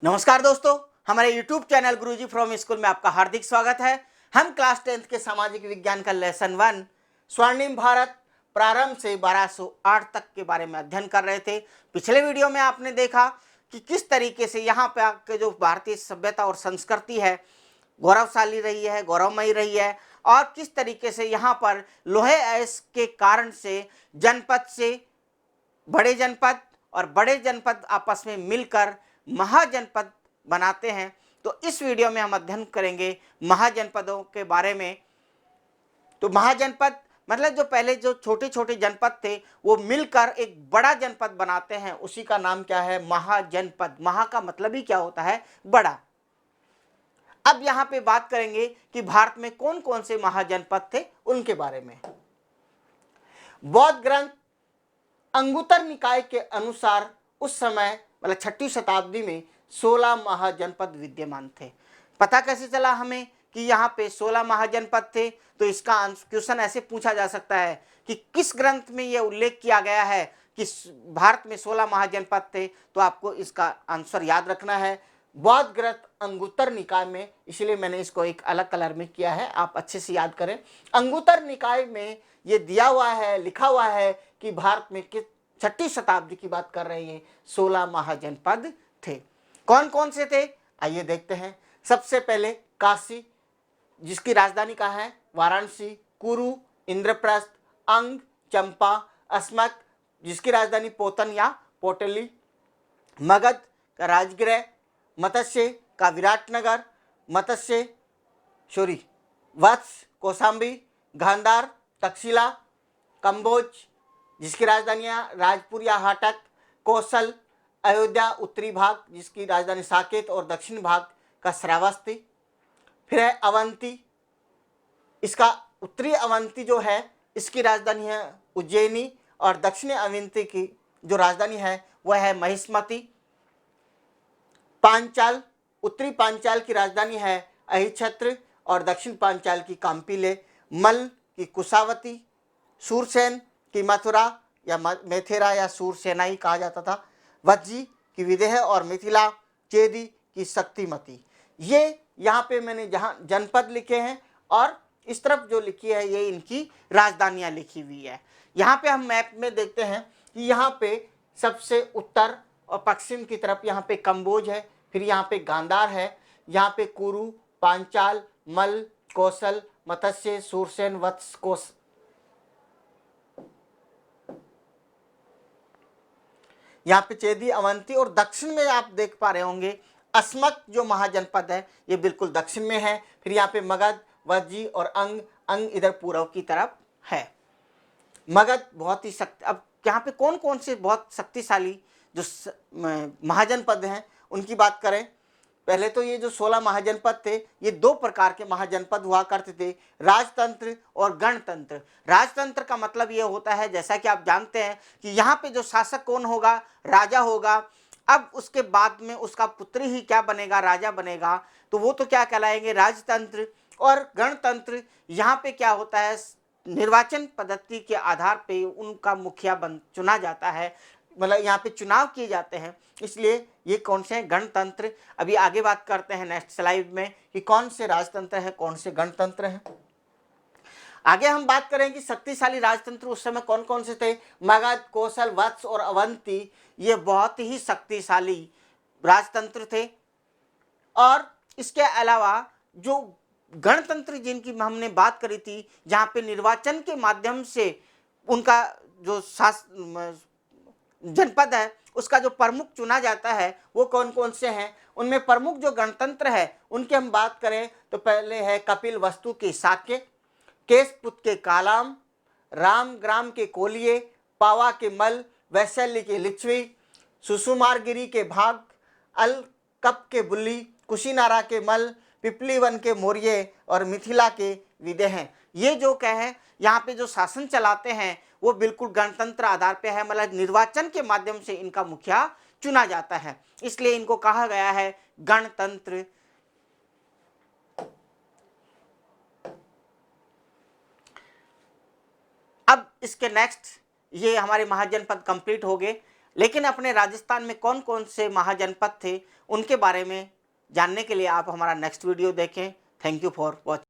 नमस्कार दोस्तों, हमारे YouTube channel Guruji from school में आपका हार्दिक स्वागत है। हम क्लास 10th के सामाजिक विज्ञान का लेसन 1 स्वर्णिम भारत प्रारंभ से 1208 तक के बारे में अध्ययन कर रहे थे। पिछले वीडियो में आपने देखा कि किस तरीके से यहाँ पे आके जो भारतीय सभ्यता और संस्कृति है गौरवशाली रही है, गौरवमयी रही है, और किस तरीके से यहाँ पर लोहे अयस्क के कारण से जनपद से बड़े जनपद और बड़े जनपद आपस में मिलकर महाजनपद बनाते हैं। तो इस वीडियो में हम अध्ययन करेंगे महाजनपदों के बारे में। तो महाजनपद मतलब जो पहले जो छोटे छोटे जनपद थे वो मिलकर एक बड़ा जनपद बनाते हैं, उसी का नाम क्या है? महाजनपद। महा का मतलब ही क्या होता है? बड़ा। अब यहाँ पे बात करेंगे कि भारत में कौन कौन से महाजनपद थे उनके बारे में। बौद्ध ग्रंथ अंगुत्तर निकाय के अनुसार उस समय मतलब 6वीं शताब्दी में 16 महाजनपद विद्यमान थे। पता कैसे चला हमें कि यहाँ पे 16 महाजनपद थे? तो इसका क्वेश्चन ऐसे पूछा जा सकता है कि किस ग्रंथ में यह उल्लेख किया गया है कि भारत में 16 महाजनपद थे? तो आपको इसका आंसर याद रखना है, बौद्ध ग्रंथ अंगुत्तर निकाय में। इसलिए मैंने इसको एक अलग कलर में किया है, आप अच्छे से याद करें। अंगुत्तर निकाय में ये दिया हुआ है, लिखा हुआ है कि भारत में किस 6वीं शताब्दी की बात कर रहे हैं 16 महाजनपद थे। कौन कौन से थे आइए देखते हैं। सबसे पहले काशी जिसकी राजधानी कहाँ है? वाराणसी। कुरु, इंद्रप्रस्थ, अंग, चंपा, अस्मक जिसकी राजधानी पोतन या पोटली, मगध का राजगृह, मत्स्य का विराटनगर, वत्स कौशाम्बी, गांधार तक्षशिला, कंबोज जिसकी राजधानी राजपुर या हाटक, कौशल अयोध्या उत्तरी भाग जिसकी राजधानी साकेत और दक्षिण भाग का श्रावस्ती। फिर है अवंती, इसका उत्तरी अवंती जो है इसकी राजधानी है उज्जैनी, और दक्षिणी अवंती की जो राजधानी है वह है महिष्मती। पांचाल, उत्तरी पांचाल की राजधानी है अहिछत्र और दक्षिण पांचाल की कांपिले। मल की कुशावती, सूरसेन की मथुरा या मेथेरा या सूरसेनाई कहा जाता था, वज्जी की विदेह और मिथिला, चेदी की शक्तिमती। ये यहाँ पे मैंने जहाँ जनपद लिखे हैं और इस तरफ जो लिखी है ये इनकी राजधानियाँ लिखी हुई है। यहाँ पे हम मैप में देखते हैं कि यहाँ पे सबसे उत्तर और पश्चिम की तरफ यहाँ पे कंबोज है, फिर यहाँ पे गांधार है, यहाँ पे कुरु, पांचाल, मल, कौशल, मत्स्य, सूरसेन, वत्स, यहाँ पे चेदी, अवंती, और दक्षिण में आप देख पा रहे होंगे अस्मक जो महाजनपद है ये बिल्कुल दक्षिण में है। फिर यहाँ पे मगध, वज्जी और अंग इधर पूर्व की तरफ है। मगध बहुत ही शक्ति। अब यहाँ पे कौन कौन से बहुत शक्तिशाली जो महाजनपद हैं उनकी बात करें। पहले तो ये जो 16 महाजनपद थे ये दो प्रकार के महाजनपद हुआ करते थे, राजतंत्र और गणतंत्र। राजतंत्र का मतलब ये होता है, जैसा कि आप जानते हैं कि यहाँ पे जो शासक कौन होगा? राजा होगा। अब उसके बाद में उसका पुत्र ही क्या बनेगा? राजा बनेगा। तो वो तो क्या कहलाएंगे? राजतंत्र। और गणतंत्र यहाँ पे क्या होता है? निर्वाचन पद्धति के आधार पे उनका मुखिया चुना जाता है, मतलब यहाँ पे चुनाव किए जाते हैं, इसलिए ये कौन से हैं? गणतंत्र। अभी आगे बात करते हैं नेक्स्ट स्लाइड में कि कौन से राजतंत्र हैं, कौन से गणतंत्र हैं। आगे हम बात करें कि शक्तिशाली राजतंत्र उस समय कौन कौन से थे। मगध, कौशल, वत्स और अवंती ये बहुत ही शक्तिशाली राजतंत्र थे। और इसके अलावा जो गणतंत्र जिनकी हमने बात करी थी, जहाँ पे निर्वाचन के माध्यम से उनका जो जनपद है उसका जो प्रमुख चुना जाता है वो कौन कौन से हैं? उनमें प्रमुख जो गणतंत्र है उनकी हम बात करें तो पहले है कपिल वस्तु के साक्य, केशपुत के कालाम, रामग्राम के कोलिये, पावा के मल, वैशाली के लिच्छवी, सुसुमारगिरी के भाग, अलकप के बुल्ली, कुशीनारा के मल, पिपलीवन के मौर्य और मिथिला के विदेह। ये जो कहे यहाँ पे जो शासन चलाते हैं वो बिल्कुल गणतंत्र आधार पे है, मतलब निर्वाचन के माध्यम से इनका मुखिया चुना जाता है, इसलिए इनको कहा गया है गणतंत्र। अब इसके नेक्स्ट ये हमारे महाजनपद कंप्लीट हो गए। लेकिन अपने राजस्थान में कौन कौन से महाजनपद थे उनके बारे में जानने के लिए आप हमारा नेक्स्ट वीडियो देखें। Thank you for watching.